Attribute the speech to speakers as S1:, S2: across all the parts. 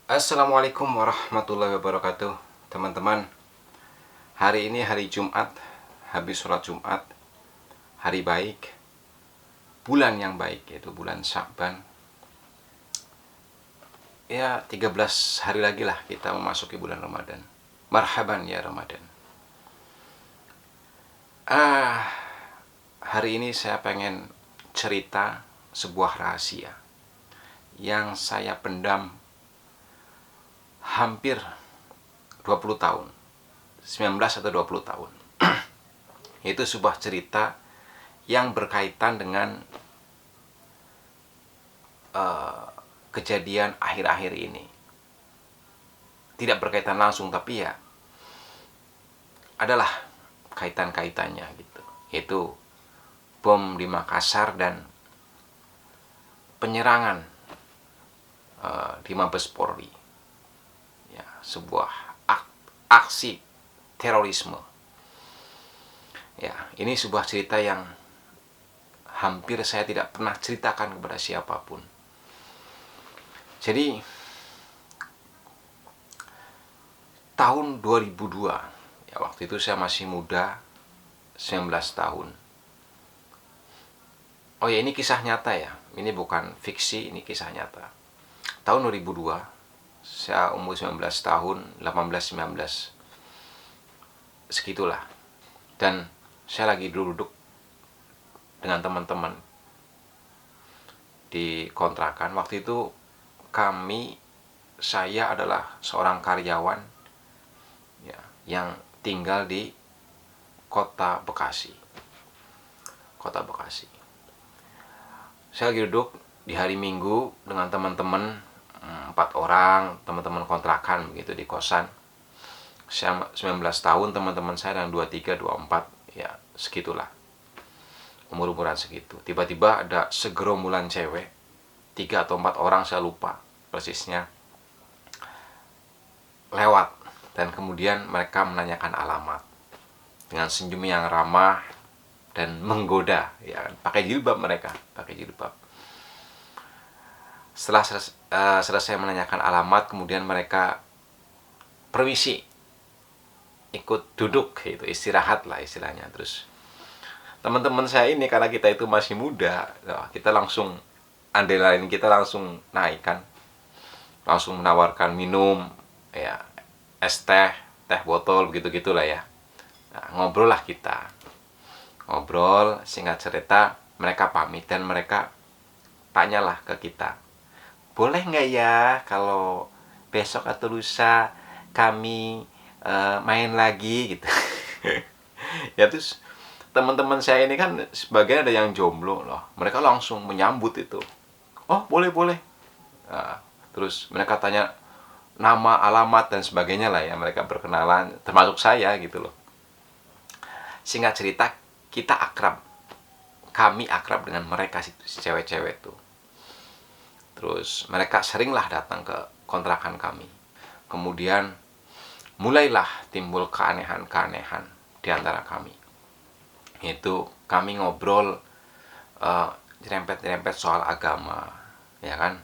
S1: Assalamualaikum warahmatullahi wabarakatuh. Teman-teman, hari ini hari Jumat, habis sholat Jumat, hari baik, bulan yang baik, yaitu bulan Sya'ban. Ya, 13 hari lagi lah kita memasuki bulan Ramadan. Marhaban ya Ramadan. Hari ini saya pengen cerita sebuah rahasia yang saya pendam hampir 20 tahun, 19 atau 20 tahun. Itu sebuah cerita yang berkaitan dengan kejadian akhir-akhir ini. Tidak berkaitan langsung, tapi ya adalah kaitan-kaitannya gitu. Yaitu bom di Makassar dan penyerangan di Mabes Polri. Ya, sebuah aksi terorisme. Ya, ini sebuah cerita yang hampir saya tidak pernah ceritakan kepada siapapun. Jadi tahun 2002, ya waktu itu saya masih muda, 19 tahun. Oh ya, ini kisah nyata ya. Ini bukan fiksi, ini kisah nyata. Tahun 2002, saya umur 19 tahun, 18 19. Segitulah. Dan saya lagi duduk dengan teman-teman di kontrakan. Waktu itu saya adalah seorang karyawan ya, yang tinggal di kota Bekasi. Saya lagi duduk di hari Minggu dengan teman-teman, 4 orang, teman-teman kontrakan begitu di kosan. Saya 19 tahun, teman-teman saya yang 23, 24, ya segitulah. Umur-umuran segitu. Tiba-tiba ada segerombolan cewek, 3 atau 4 orang, saya lupa persisnya, lewat. Dan kemudian mereka menanyakan alamat dengan senyum yang ramah dan menggoda, ya, pakai jilbab mereka, pakai jilbab. Setelah selesai menanyakan alamat, kemudian mereka permisi ikut duduk, itu istirahat lah istilahnya. Terus teman-teman saya ini, karena kita itu masih muda, kita langsung andailain, kita langsung naik kan, langsung menawarkan minum, ya, es teh, teh botol, begitu gitulah ya. Nah, ngobrol lah kita, ngobrol, singkat cerita mereka pamit dan mereka tanyalah ke kita, boleh nggak ya kalau besok atau lusa kami main lagi gitu. Ya, terus teman-teman saya ini kan sebagian ada yang jomblo loh, mereka langsung menyambut itu, oh boleh boleh. Nah, terus mereka tanya nama, alamat dan sebagainya lah ya, mereka berkenalan, termasuk saya gitu loh. Singkat cerita, kami akrab dengan mereka, si cewek-cewek tuh. Terus mereka seringlah datang ke kontrakan kami. Kemudian mulailah timbul keanehan-keanehan di antara kami. Itu kami ngobrol nyerempet-nyerempet soal agama, ya kan?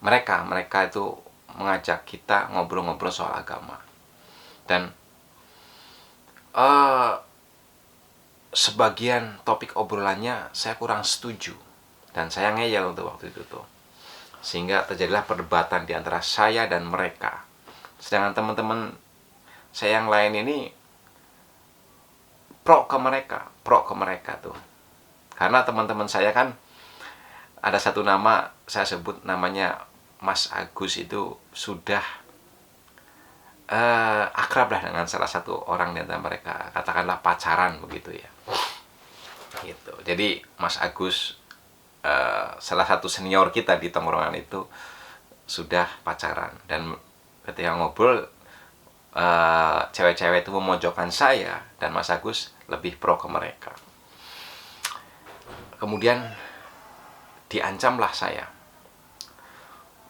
S1: Mereka itu mengajak kita ngobrol-ngobrol soal agama. Dan sebagian topik obrolannya saya kurang setuju dan saya ngeyel untuk waktu itu tuh. Sehingga terjadilah perdebatan di antara saya dan mereka. Sedangkan teman-teman saya yang lain ini pro ke mereka tuh. Karena teman-teman saya kan ada satu nama, saya sebut namanya Mas Agus, itu sudah akrab lah dengan salah satu orang di antara mereka, katakanlah pacaran begitu ya. Gitu. Jadi Mas Agus, salah satu senior kita di tongkrongan itu, sudah pacaran. Dan ketika ngobrol, cewek-cewek itu memojokkan saya dan Mas Agus lebih pro ke mereka. Kemudian diancamlah saya,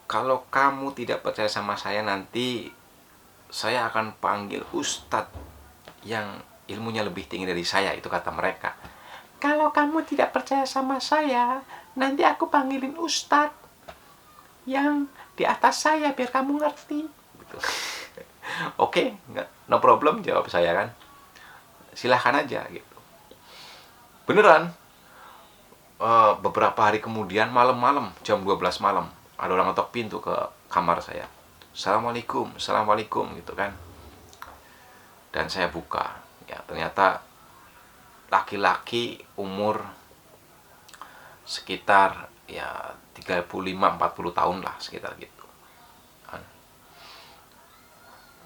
S1: kalau kamu tidak percaya sama saya, nanti saya akan panggil ustadz yang ilmunya lebih tinggi dari saya. Itu kata mereka, kalau kamu tidak percaya sama saya, nanti aku panggilin ustadz yang di atas saya biar kamu ngerti gitu. Oke, no problem, jawab saya kan, silahkan aja gitu. Beneran, beberapa hari kemudian malam-malam jam 12 malam ada orang ngetok pintu ke kamar saya. Assalamualaikum, assalamualaikum gitu kan. Dan saya buka, ya ternyata laki-laki umur sekitar ya 35-40 tahun lah, sekitar gitu.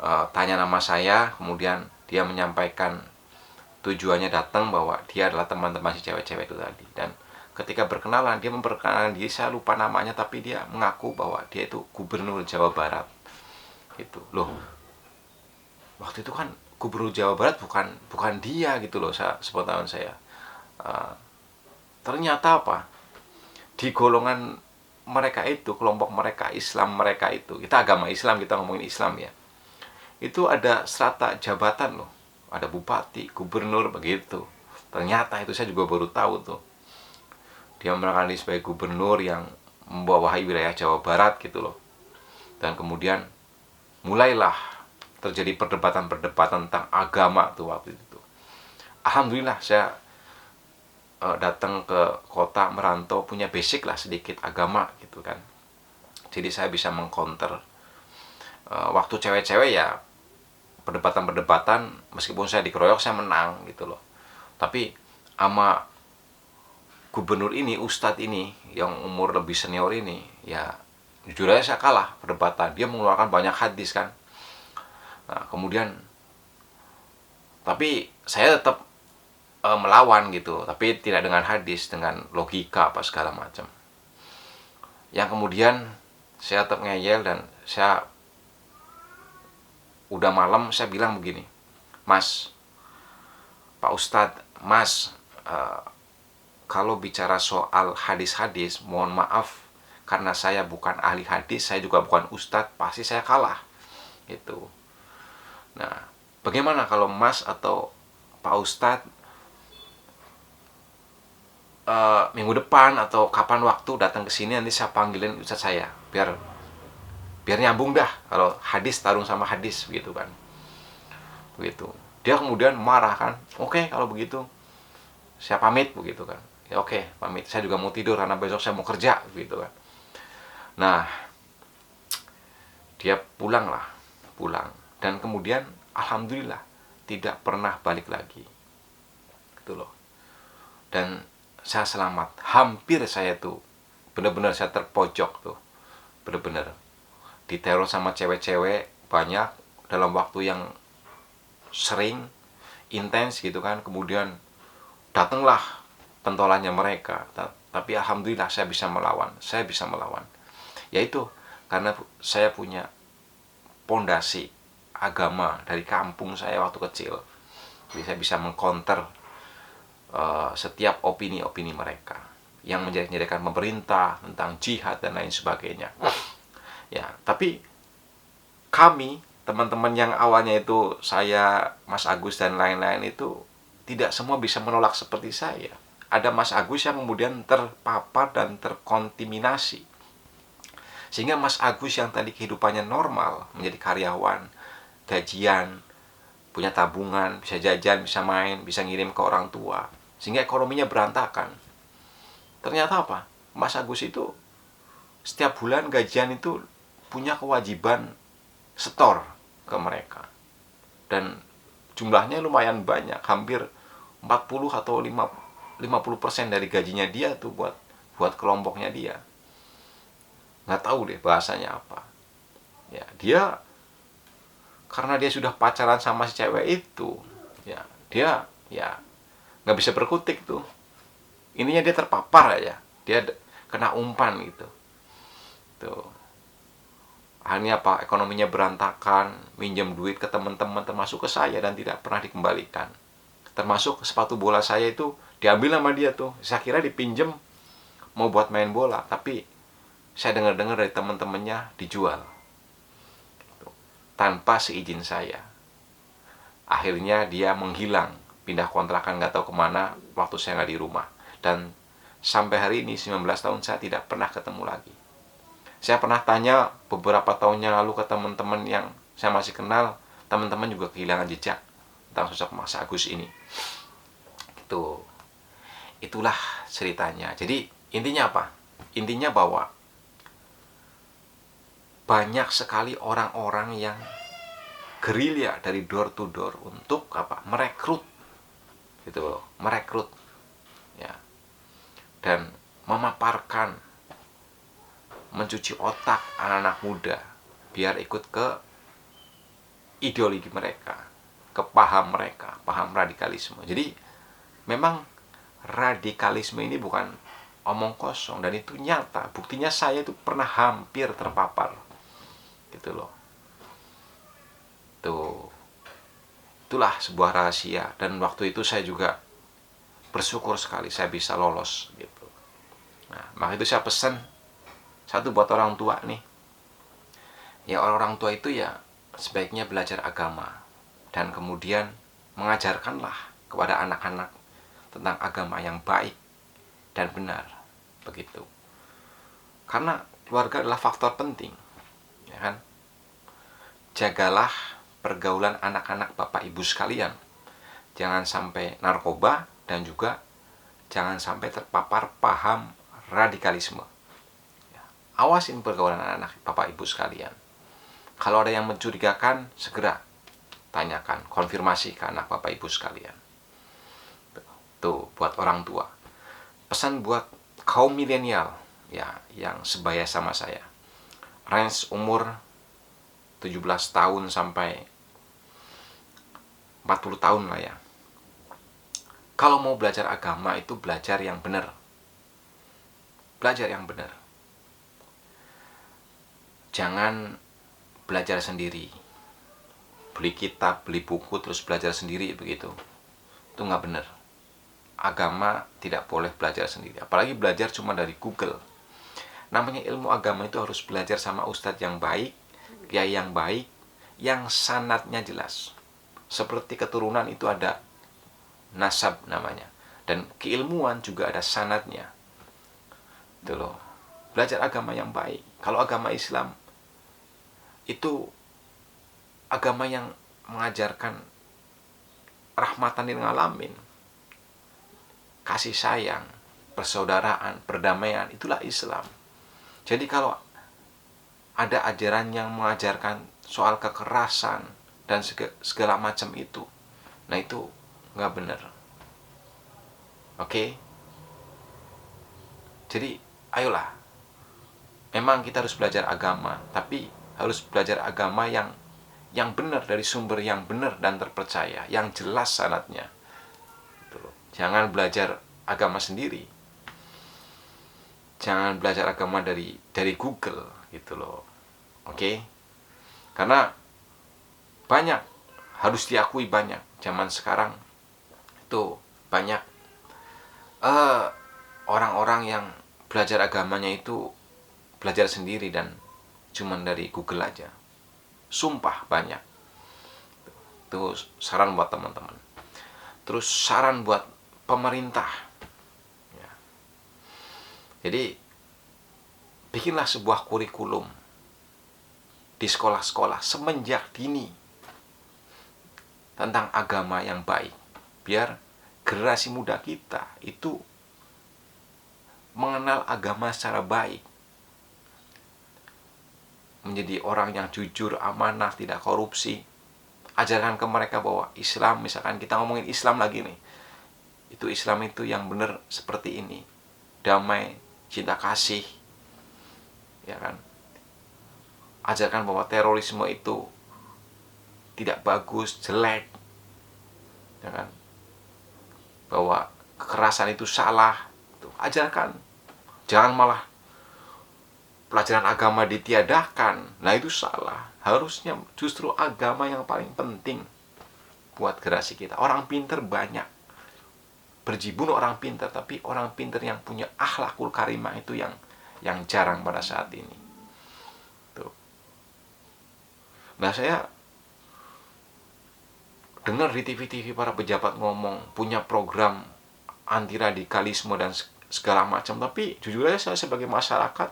S1: Tanya nama saya, kemudian dia menyampaikan tujuannya datang bahwa dia adalah teman-teman si cewek-cewek itu tadi. Dan ketika berkenalan, dia memperkenalkan diri, saya lupa namanya, tapi dia mengaku bahwa dia itu gubernur Jawa Barat gitu loh. Waktu itu kan gubernur Jawa Barat bukan dia gitu loh, sepengetahuan saya. Ternyata apa, di golongan mereka itu, kelompok mereka, Islam mereka itu, kita agama Islam, kita ngomongin Islam ya, itu ada strata jabatan loh, ada bupati, gubernur, begitu. Ternyata itu saya juga baru tahu tuh, dia merangkali sebagai gubernur yang membawahi wilayah Jawa Barat gitu loh. Dan kemudian mulailah terjadi perdebatan-perdebatan tentang agama tuh waktu itu. Alhamdulillah saya datang ke kota merantau punya basic lah sedikit agama gitu kan. Jadi saya bisa mengcounter waktu cewek-cewek ya, perdebatan-perdebatan, meskipun saya dikeroyok saya menang gitu loh. Tapi sama gubernur ini, ustadz ini yang umur lebih senior ini, ya jujur aja saya kalah perdebatan. Dia mengeluarkan banyak hadis kan. Nah kemudian, tapi saya tetap melawan gitu, tapi tidak dengan hadis, dengan logika apa segala macam. Yang kemudian saya tetap ngeyel, dan saya udah malam, saya bilang begini, Mas, Pak Ustadz, Mas, kalau bicara soal hadis-hadis, mohon maaf, karena saya bukan ahli hadis, saya juga bukan ustadz, pasti saya kalah gitu. Nah bagaimana kalau Mas atau Pak Ustadz minggu depan atau kapan waktu datang ke sini, nanti saya panggilin ustadz saya, biar nyambung dah, kalau hadis tarung sama hadis begitu kan. Begitu. Dia kemudian marah kan. Oke, kalau begitu saya pamit begitu kan. Ya oke, pamit. Saya juga mau tidur karena besok saya mau kerja begitu kan. Nah, dia pulang. Dan kemudian alhamdulillah tidak pernah balik lagi. Gitu loh. Dan saya selamat. Hampir saya tuh benar-benar saya terpojok tuh. Benar-benar diteror sama cewek-cewek banyak dalam waktu yang sering, intens gitu kan. Kemudian datanglah pentolannya mereka, tapi alhamdulillah saya bisa melawan. Yaitu karena saya punya pondasi agama dari kampung saya waktu kecil. Jadi saya bisa mengcounter setiap opini-opini mereka yang menjadikan pemerintah tentang jihad dan lain sebagainya. Ya, tapi kami, teman-teman yang awalnya itu saya, Mas Agus dan lain-lain itu tidak semua bisa menolak seperti saya. Ada Mas Agus yang kemudian terpapar dan terkontaminasi. Sehingga Mas Agus yang tadi kehidupannya normal, menjadi karyawan, gajian, punya tabungan, bisa jajan, bisa main, bisa ngirim ke orang tua, sehingga ekonominya berantakan. Ternyata apa? Mas Agus itu setiap bulan gajian itu punya kewajiban setor ke mereka. Dan jumlahnya lumayan banyak, hampir 40 atau 50% dari gajinya dia tuh buat kelompoknya dia. Nggak tahu deh bahasanya apa. Ya, dia karena dia sudah pacaran sama si cewek itu, ya dia ya nggak bisa berkutik tuh. Ininya dia terpapar aja, dia kena umpan gitu. Tuh. Akhirnya apa? Ekonominya berantakan, minjem duit ke teman-teman, termasuk ke saya, dan tidak pernah dikembalikan. Termasuk sepatu bola saya itu diambil sama dia tuh. Saya kira dipinjem mau buat main bola, tapi saya dengar-dengar dari teman-temannya dijual tanpa seizin saya. Akhirnya dia menghilang, pindah kontrakan nggak tahu kemana waktu saya nggak di rumah. Dan sampai hari ini 19 tahun saya tidak pernah ketemu lagi. Saya pernah tanya beberapa tahunnya lalu ke teman-teman yang saya masih kenal, teman-teman juga kehilangan jejak tentang sosok Mas Agus ini. Itulah ceritanya. Jadi intinya apa? Intinya bahwa banyak sekali orang-orang yang gerilya dari door to door untuk apa? Merekrut, gitu loh, merekrut, ya, dan memaparkan, mencuci otak anak-anak muda biar ikut ke ideologi mereka, ke paham mereka, paham radikalisme. Jadi memang radikalisme ini bukan omong kosong, dan itu nyata. Buktinya saya itu pernah hampir terpapar, gitu loh. Itulah sebuah rahasia, dan waktu itu saya juga bersyukur sekali saya bisa lolos, gitu. Nah, maka itu saya pesan satu buat orang tua nih. Ya, orang tua itu ya sebaiknya belajar agama, dan kemudian mengajarkanlah kepada anak-anak tentang agama yang baik dan benar, begitu. Karena keluarga adalah faktor penting, ya kan? Jagalah pergaulan anak-anak Bapak Ibu sekalian. Jangan sampai narkoba, dan juga jangan sampai terpapar paham radikalisme. Awasin pergaulan anak-anak Bapak Ibu sekalian. Kalau ada yang mencurigakan, segera tanyakan, konfirmasi ke anak Bapak Ibu sekalian. Tuh, buat orang tua. Pesan buat kaum milenial, ya, yang sebaya sama saya. Range umur 17 tahun sampai 40 tahun lah ya. Kalau mau belajar agama itu belajar yang benar. Belajar yang benar. Jangan belajar sendiri. Beli kitab, beli buku, terus belajar sendiri begitu. Itu nggak benar. Agama tidak boleh belajar sendiri. Apalagi belajar cuma dari Google. Namanya ilmu agama itu harus belajar sama ustadz yang baik, kiai yang baik, yang sanadnya jelas. Seperti keturunan itu ada nasab namanya, dan keilmuan juga ada sanadnya. Itu loh. Belajar agama yang baik. Kalau agama Islam itu agama yang mengajarkan rahmatan lil alamin, kasih sayang, persaudaraan, perdamaian, itulah Islam. Jadi kalau ada ajaran yang mengajarkan soal kekerasan dan segala macam itu, nah itu nggak benar. Oke? Jadi ayolah, memang kita harus belajar agama, tapi harus belajar agama yang benar, dari sumber yang benar dan terpercaya, yang jelas sanadnya. Jangan belajar agama sendiri. Jangan belajar agama dari Google, gitu loh. Oke? Karena banyak, harus diakui banyak, zaman sekarang itu banyak orang-orang yang belajar agamanya itu belajar sendiri dan cuman dari Google aja. Sumpah banyak. Itu saran buat teman-teman. Terus saran buat pemerintah. Ya. Jadi bikinlah sebuah kurikulum di sekolah-sekolah semenjak dini tentang agama yang baik, biar generasi muda kita itu mengenal agama secara baik, menjadi orang yang jujur, amanah, tidak korupsi. Ajarkan ke mereka bahwa Islam, misalkan kita ngomongin Islam lagi nih, itu Islam itu yang benar seperti ini, damai, cinta kasih, ya kan. Ajarkan bahwa terorisme itu tidak bagus, jelek, ya kan. Bahwa kekerasan itu salah, tuh, ajarkan. Jangan malah pelajaran agama ditiadakan. Nah itu salah. Harusnya justru agama yang paling penting buat generasi kita. Orang pinter banyak, berjibun orang pinter, tapi orang pinter yang punya akhlakul karimah itu yang jarang pada saat ini. Tuh. Nah saya dengar di TV-TV para pejabat ngomong punya program anti radikalisme dan segala macam, tapi jujur aja saya sebagai masyarakat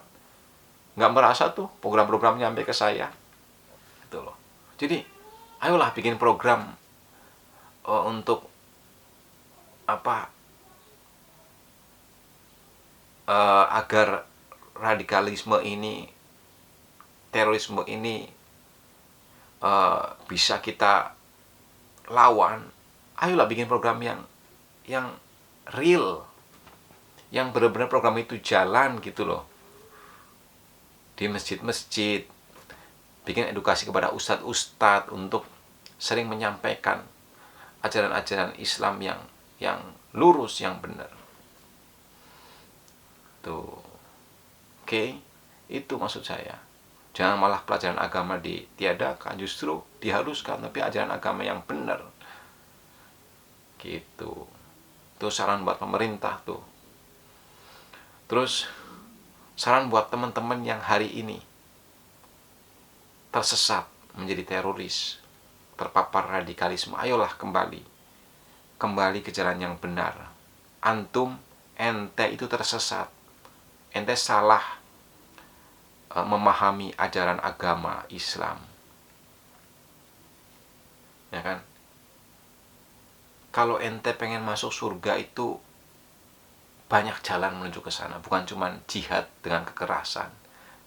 S1: nggak merasa tuh program-program nyampe ke saya, gitu loh. Jadi ayolah bikin program untuk apa, agar radikalisme ini, terorisme ini bisa kita lawan. Ayolah bikin program yang real, yang benar-benar program itu jalan gitu loh, di masjid-masjid, bikin edukasi kepada ustadz-ustadz untuk sering menyampaikan ajaran-ajaran Islam yang lurus, yang benar. Tuh. Oke, itu maksud saya. Jangan malah pelajaran agama ditiadakan, justru diharuskan, tapi ajaran agama yang benar. Gitu. Itu saran buat pemerintah tuh. Terus saran buat teman-teman yang hari ini tersesat menjadi teroris, terpapar radikalisme, ayolah kembali ke jalan yang benar. Antum, ente itu tersesat, ente salah memahami ajaran agama Islam, ya kan? Kalau ente pengen masuk surga itu banyak jalan menuju ke sana, bukan cuma jihad dengan kekerasan.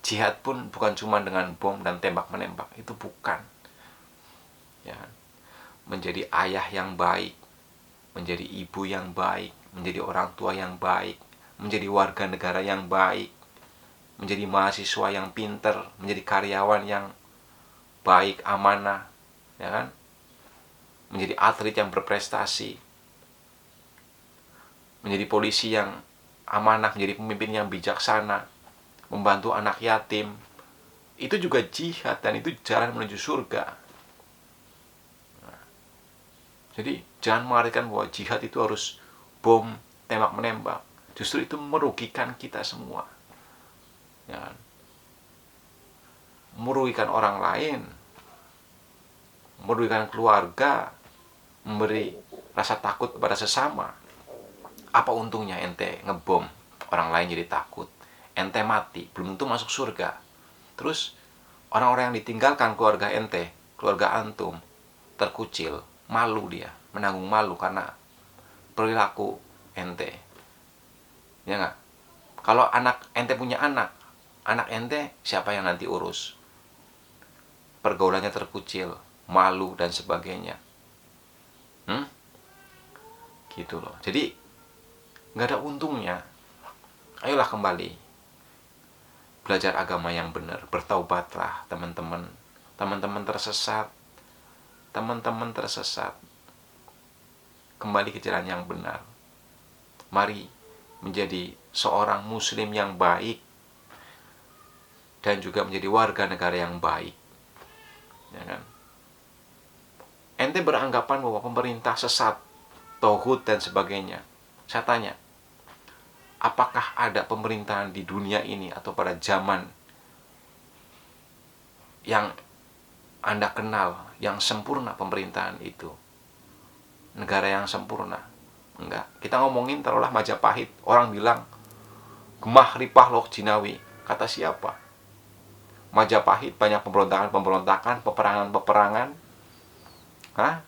S1: Jihad pun bukan cuma dengan bom dan tembak menembak, itu bukan. Ya, menjadi ayah yang baik, menjadi ibu yang baik, menjadi orang tua yang baik, menjadi warga negara yang baik, menjadi mahasiswa yang pinter, menjadi karyawan yang baik, amanah, ya kan? Menjadi atlet yang berprestasi, menjadi polisi yang amanah, menjadi pemimpin yang bijaksana, membantu anak yatim. Itu juga jihad dan itu jalan menuju surga. Nah, jadi jangan mengartikan bahwa jihad itu harus bom, tembak menembak. Justru itu merugikan kita semua, ya kan? Merugikan orang lain, merugikan keluarga, memberi rasa takut kepada sesama. Apa untungnya ente ngebom, orang lain jadi takut, ente mati, belum tentu masuk surga. Terus orang-orang yang ditinggalkan keluarga ente, keluarga antum, terkucil, malu dia, menanggung malu karena perilaku ente, ya nggak? Kalau anak ente punya anak ente siapa yang nanti urus? Pergaulannya terkucil, malu dan sebagainya. Gitu loh. Jadi nggak ada untungnya. Ayolah kembali belajar agama yang benar, bertaubatlah teman-teman. Teman-teman tersesat, kembali ke jalan yang benar. Mari menjadi seorang muslim yang baik dan juga menjadi warga negara yang baik, ya kan? Ente beranggapan bahwa pemerintah sesat, tauhid dan sebagainya. Saya tanya, apakah ada pemerintahan di dunia ini atau pada zaman yang Anda kenal yang sempurna pemerintahan itu? Negara yang sempurna? Enggak. Kita ngomongin taruhlah Majapahit. Orang bilang gemah ripah loh Jinawi. Kata siapa? Majapahit banyak pemberontakan, peperangan. Hah?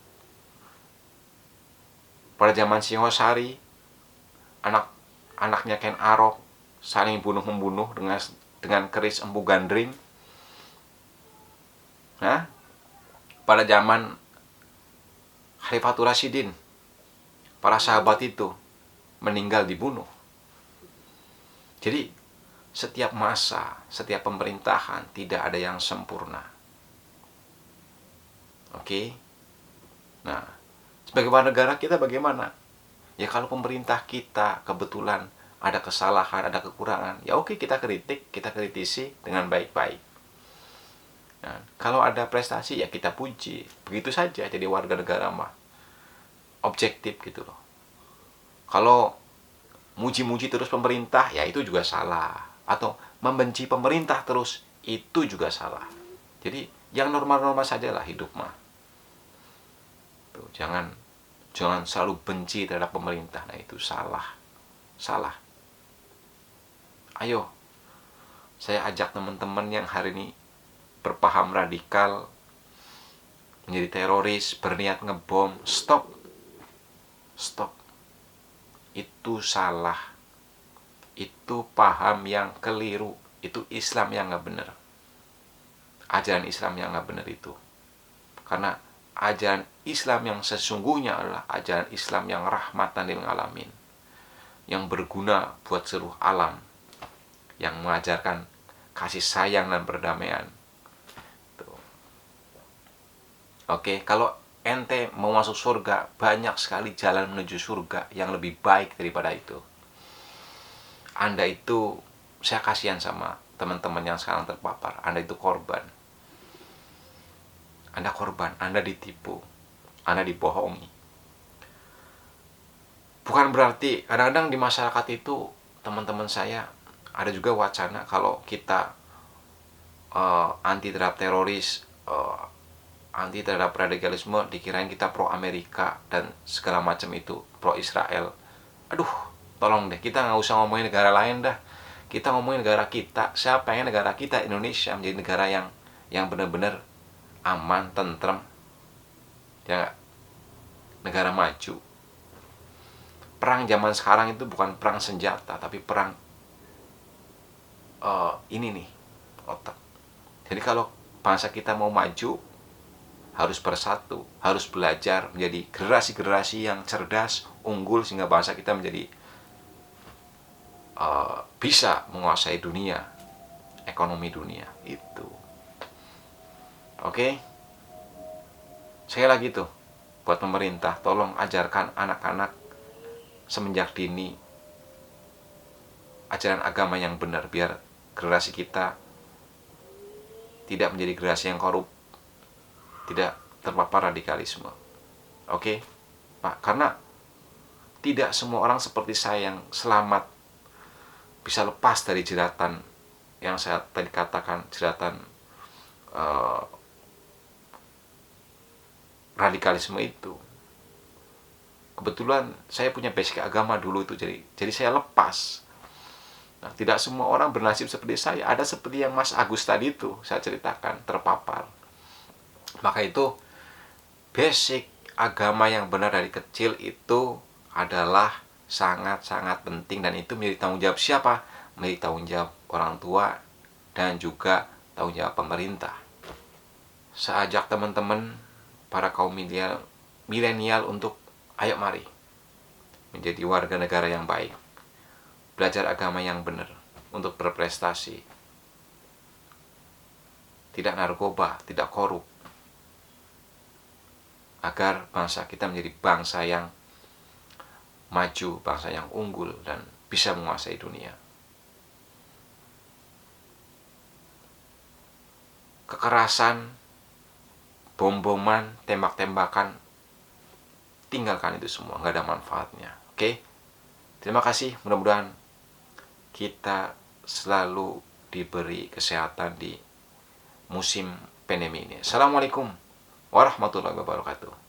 S1: Pada zaman Singosari, anaknya Ken Arok saling bunuh-membunuh dengan keris Empu Gandring. Hah? Pada zaman Khalifatul Rasyidin, para sahabat itu meninggal dibunuh. Jadi setiap masa, setiap pemerintahan tidak ada yang sempurna. Oke? Nah, sebagai warga negara kita bagaimana? Ya kalau pemerintah kita kebetulan ada kesalahan, ada kekurangan, ya oke, kita kritik, kita kritisi dengan baik-baik. Nah, kalau ada prestasi ya kita puji. Begitu saja jadi warga negara mah. Objektif gitu loh. Kalau muji-muji terus pemerintah, ya itu juga salah. Atau membenci pemerintah terus, itu juga salah. Jadi yang normal-normal sajalah hidup mah. Tuh, jangan selalu benci terhadap pemerintah. Nah itu salah. Ayo Saya ajak teman-teman yang hari ini berpaham radikal, menjadi teroris, berniat ngebom, stop. Stop. Itu salah. Itu paham yang keliru. Itu Islam yang gak benar. Ajaran Islam yang gak benar itu. Karena ajaran Islam yang sesungguhnya adalah ajaran Islam yang rahmatan lil alamin, yang berguna buat seluruh alam, yang mengajarkan kasih sayang dan perdamaian. Oke, kalau ente mau masuk surga, banyak sekali jalan menuju surga yang lebih baik daripada itu. Anda itu, saya kasihan sama teman-teman yang sekarang terpapar. Anda itu korban. Anda korban, Anda ditipu, Anda dibohongi. Bukan berarti, kadang-kadang di masyarakat itu, teman-teman saya, ada juga wacana kalau kita anti terhadap teroris, anti terhadap radikalisme, dikirain kita pro Amerika dan segala macam itu, pro Israel. Aduh, tolong deh, kita nggak usah ngomongin negara lain dah. Kita ngomongin negara kita. Saya pengen negara kita, Indonesia, menjadi negara yang benar-benar aman, tentrem, ya nggak? Negara maju. Perang zaman sekarang itu bukan perang senjata, tapi perang ini nih, otak. Jadi kalau bangsa kita mau maju, harus bersatu, harus belajar menjadi generasi-generasi yang cerdas, unggul, sehingga bangsa kita menjadi bisa menguasai dunia, ekonomi dunia itu. Oke, sekali lagi tuh buat pemerintah, tolong ajarkan anak-anak semenjak dini ajaran agama yang benar, biar generasi kita tidak menjadi generasi yang korup, tidak terpapar radikalisme. Oke, Pak, karena tidak semua orang seperti saya yang selamat bisa lepas dari jeratan yang saya tadi katakan, jeratan radikalisme itu. Kebetulan saya punya basic agama dulu itu, jadi saya lepas. Nah, tidak semua orang bernasib seperti saya. Ada seperti yang Mas Agus tadi itu saya ceritakan, terpapar. Maka itu basic agama yang benar dari kecil itu adalah sangat-sangat penting, dan itu menjadi tanggung jawab siapa? Menjadi tanggung jawab orang tua dan juga tanggung jawab pemerintah. Saya ajak teman-teman para kaum milenial untuk ayo mari menjadi warga negara yang baik, belajar agama yang benar untuk berprestasi, tidak narkoba, tidak korup, agar bangsa kita menjadi bangsa yang maju, bangsa yang unggul, dan bisa menguasai dunia. Kekerasan, bom-boman, tembak-tembakan, tinggalkan itu semua, nggak ada manfaatnya. Oke? Terima kasih, mudah-mudahan kita selalu diberi kesehatan di musim pandemi ini. Assalamualaikum warahmatullahi wabarakatuh.